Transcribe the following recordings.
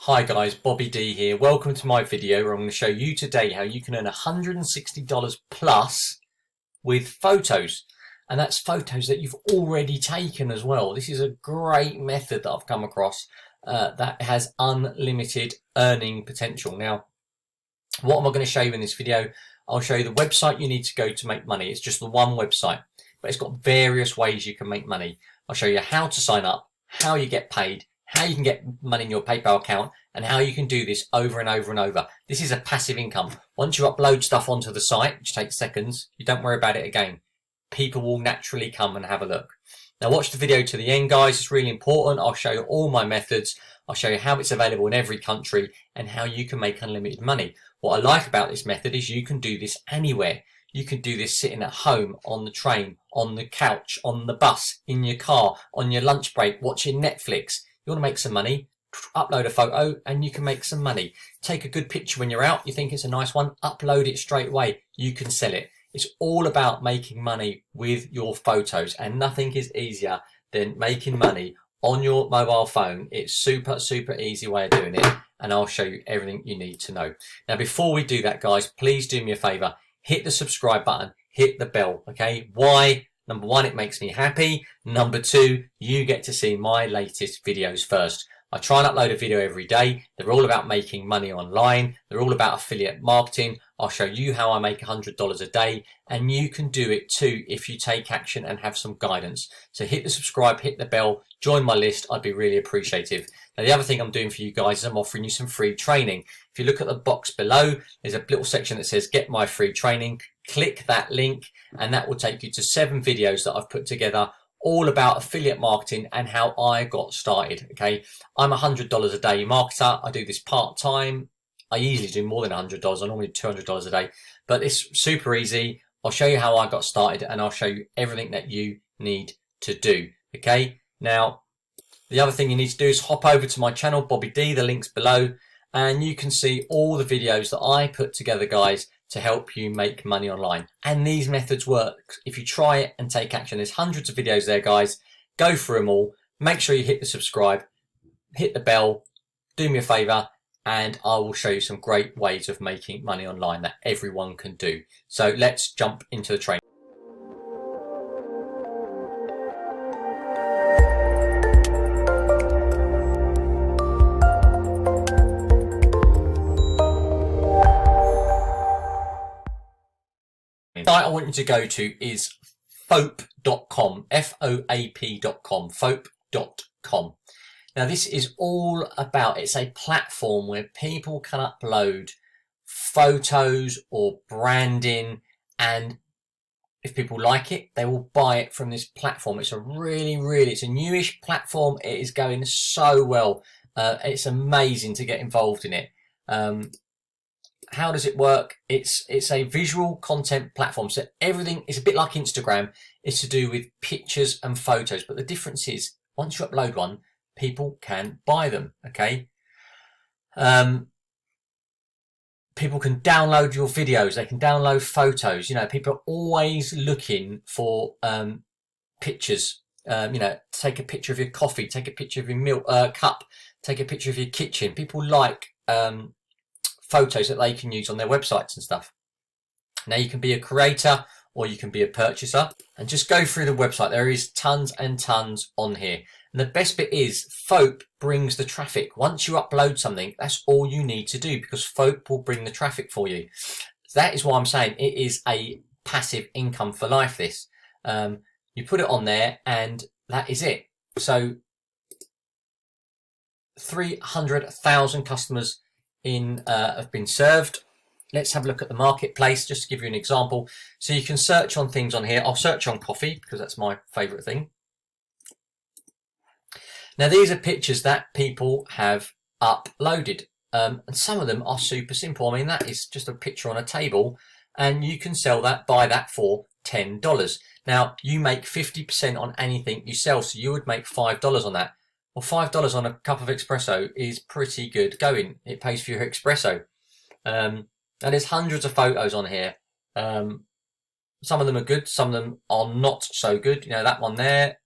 Hi guys, Bobby D here. Welcome to my video where I'm going to show you today how you can earn $160 plus with photos. And that's photos that you've already taken as well. This is a great method that I've come across that has unlimited earning potential. Now, what am I going to show you in this video? I'll show you the website you need to go to make money. It's just the one website, but it's got various ways you can make money. I'll show you how to sign up, how you get paid, how you can get money in your PayPal account, and how you can do this over and over and over. This is a passive income. Once you upload stuff onto the site, which takes seconds, you don't worry about it again. People will naturally come and have a look. Now watch the video to the end, guys. It's really important. I'll show you all my methods. I'll show you how it's available in every country and how you can make unlimited money. What I like about this method is you can do this anywhere. You can do this sitting at home, on the train, on the couch, on the bus, in your car, on your lunch break, watching Netflix. You want to make some money, upload a photo and you can make some money. Take a good picture when you're out, you think it's a nice one, upload it straight away, you can sell it. It's all about making money with your photos, and nothing is easier than making money on your mobile phone. It's super easy way of doing it, and I'll show you everything you need to know. Now before we do that, guys, please do me a favor, hit the subscribe button, hit the bell, okay? Why? Number one, it makes me happy. Number two, you get to see my latest videos first. I try and upload a video every day. They're all about making money online. They're all about affiliate marketing. I'll show you how I make $100 a day, and you can do it too if you take action and have some guidance. So hit the subscribe, hit the bell, join my list. I'd be really appreciative. Now the other thing I'm doing for you guys is I'm offering you some free training. If you look at the box below, there's a little section that says get my free training. Click that link and that will take you to 7 videos that I've put together, all about affiliate marketing and how I got started. Okay, I'm $100 a day marketer. I do this part-time. I easily do more than $100. I normally do $200 a day, but it's super easy. I'll show you how I got started and I'll show you everything that you need to do. Okay, now the other thing you need to do is hop over to my channel, Bobby D, the link's below, and you can see all the videos that I put together, guys, to help you make money online. And these methods work if you try it and take action. There's hundreds of videos there, guys. Go through them all. Make sure you hit the subscribe, hit the bell, do me a favor, and I will show you some great ways of making money online that everyone can do. So let's jump into the training. The site I want you to go to is foap.com, F-O-A-P.com, foap.com. Now this is all about, it's a platform where people can upload photos or branding, and if people like it, they will buy it from this platform. It's a it's a newish platform. It is going so well. It's amazing to get involved in it. How does it work? It's a visual content platform. So everything is a bit like Instagram. It's to do with pictures and photos. But the difference is once you upload one, people can buy them. Okay. People can download your videos. They can download photos. You know, people are always looking for pictures. You know, take a picture of your coffee, take a picture of your milk cup, take a picture of your kitchen. People like photos that they can use on their websites and stuff. Now you can be a creator or you can be a purchaser, and just go through the website. There is tons and tons on here, and the best bit is Foap brings the traffic. Once you upload something, that's all you need to do, because Foap will bring the traffic for you. That is why I'm saying it is a passive income for life. This you put it on there and that is it. So 300,000 customers have been served. Let's have a look at the marketplace just to give you an example. So you can search on things on here. I'll search on coffee because that's my favorite thing. Now these are pictures that people have uploaded, and some of them are super simple. I mean, that is just a picture on a table, and you can sell that, buy that for $10. Now you make 50% on anything you sell, so you would make $5 on that. Well, $5 on a cup of espresso is pretty good going. It pays for your espresso. And there's hundreds of photos on here. Some of them are good, some of them are not so good. You know, that one there,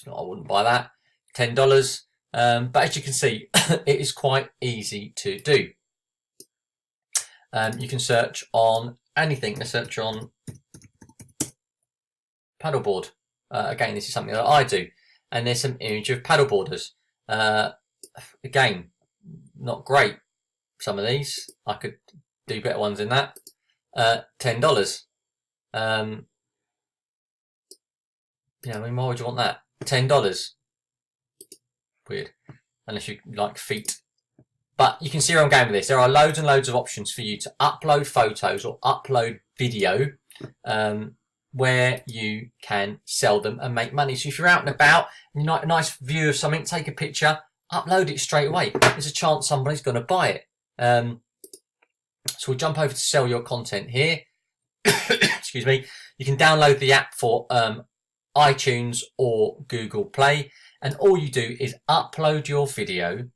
I wouldn't buy that. $10. But as you can see, it is quite easy to do. You can search on anything. Let's search on paddleboard. Again, this is something that I do. And there's some image of paddleboarders. Again, not great. Some of these, I could do better ones than that. $10. You know, I mean, why would you want that? $10. Weird. Unless you like feet. But you can see where I'm going with this. There are loads and loads of options for you to upload photos or upload video where you can sell them and make money. So if you're out and about and you like a nice view of something, take a picture, upload it straight away. There's a chance somebody's going to buy it. So we'll jump over to sell your content here. Excuse me. You can download the app for iTunes or Google Play, and all you do is upload your video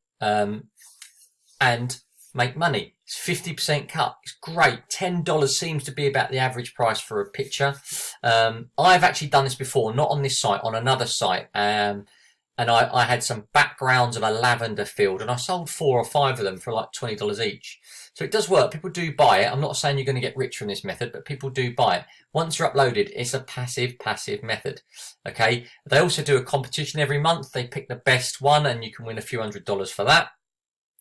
and make money. It's 50% cut. It's great. $10 seems to be about the average price for a picture. I've actually done this before, not on this site, on another site. And I had some backgrounds of a lavender field, and I sold 4 or 5 of them for like $20 each. So it does work. People do buy it. I'm not saying you're going to get rich from this method, but people do buy it. Once you're uploaded, it's a passive method. Okay. They also do a competition every month. They pick the best one, and you can win a few $100s for that.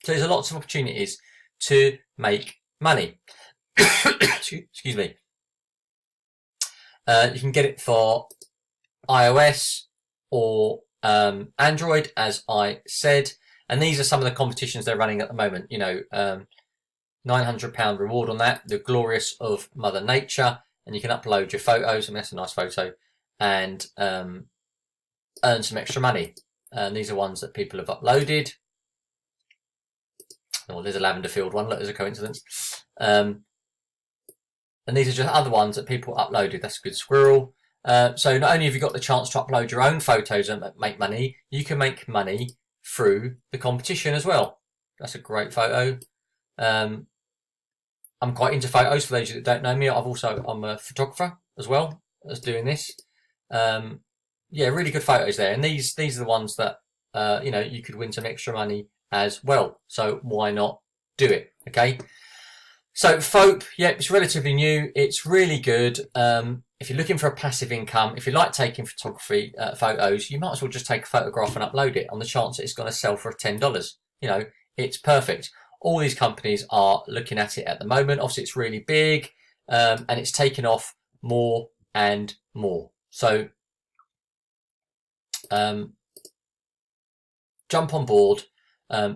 So there's lots of opportunities to make money. Excuse me. You can get it for iOS or Android, as I said. And these are some of the competitions they're running at the moment. You know, £900 reward on that. The Glorious of Mother Nature. And you can upload your photos, and that's a nice photo, and earn some extra money. And these are ones that people have uploaded. Oh, there's a lavender field one. Look, there's a coincidence. And these are just other ones that people uploaded. That's a good squirrel. So not only have you got the chance to upload your own photos and make money, you can make money through the competition as well. That's a great photo. I'm quite into photos. For those of you that don't know me, I'm a photographer as well as doing this. Yeah, really good photos there. And these are the ones that you know, you could win some extra money as well. So why not do it? Okay. So FOAP, yeah, it's relatively new. It's really good. If you're looking for a passive income, if you like taking photography photos, you might as well just take a photograph and upload it on the chance that it's going to sell for $10. You know, it's perfect. All these companies are looking at it at the moment. Obviously, it's really big, and it's taken off more and more. So jump on board.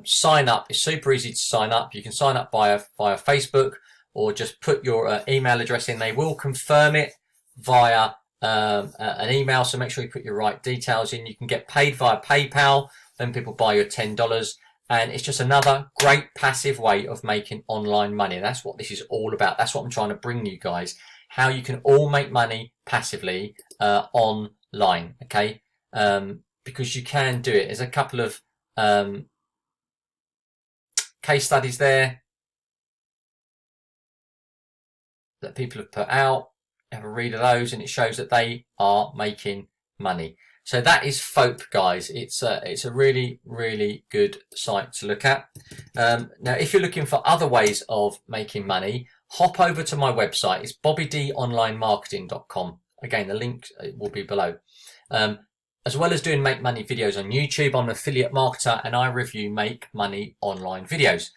Sign up. It's super easy to sign up. You can sign up via Facebook, or just put your email address in. They will confirm it via an email, so make sure you put your right details in. You can get paid via PayPal. Then people buy your $10, and it's just another great passive way of making online money. And that's what this is all about. That's what I'm trying to bring you guys. How you can all make money passively online. Okay, because you can do it. There's a couple of case studies there that people have put out. Have a read of those, and it shows that they are making money. So that is FOAP, guys. It's a really, really good site to look at. Now, if you're looking for other ways of making money, hop over to my website. It's bobbydonlinemarketing.com. Again, the link will be below. As well as doing make money videos on YouTube, I'm an affiliate marketer, and I review make money online videos.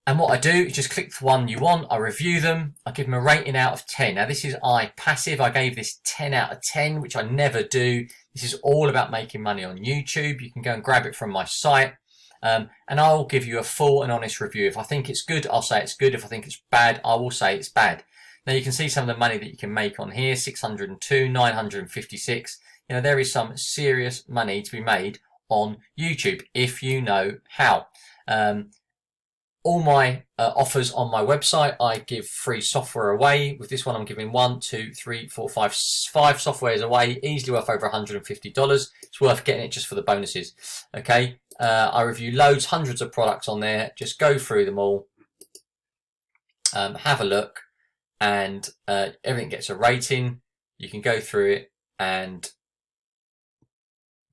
And what I do is just click the one you want. I review them. I give them a rating out of 10. Now, this is passive. I gave this 10 out of 10, which I never do. This is all about making money on YouTube. You can go and grab it from my site. And I'll give you a full and honest review. If I think it's good, I'll say it's good. If I think it's bad, I will say it's bad. Now, you can see some of the money that you can make on here, 602, 956. You know, there is some serious money to be made on YouTube if you know how. All my offers on my website, I give free software away. With this one, I'm giving 5 softwares away, easily worth over $150. It's worth getting it just for the bonuses. Okay, I review loads, hundreds of products on there. Just go through them all, have a look, and everything gets a rating. You can go through it and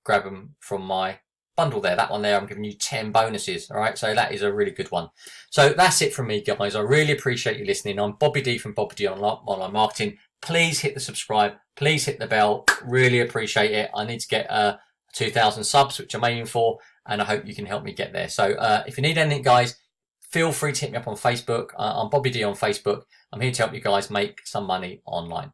grab them from my bundle there. That one there, I'm giving you 10 bonuses. All right, so that is a really good one. So that's it from me, guys. I really appreciate you listening. I'm Bobby D from Bobby D Online Marketing. Please hit the subscribe. Please hit the bell. Really appreciate it. I need to get 2,000 subs, which I'm aiming for, and I hope you can help me get there. So if you need anything, guys, feel free to hit me up on Facebook. I'm Bobby D on Facebook. I'm here to help you guys make some money online.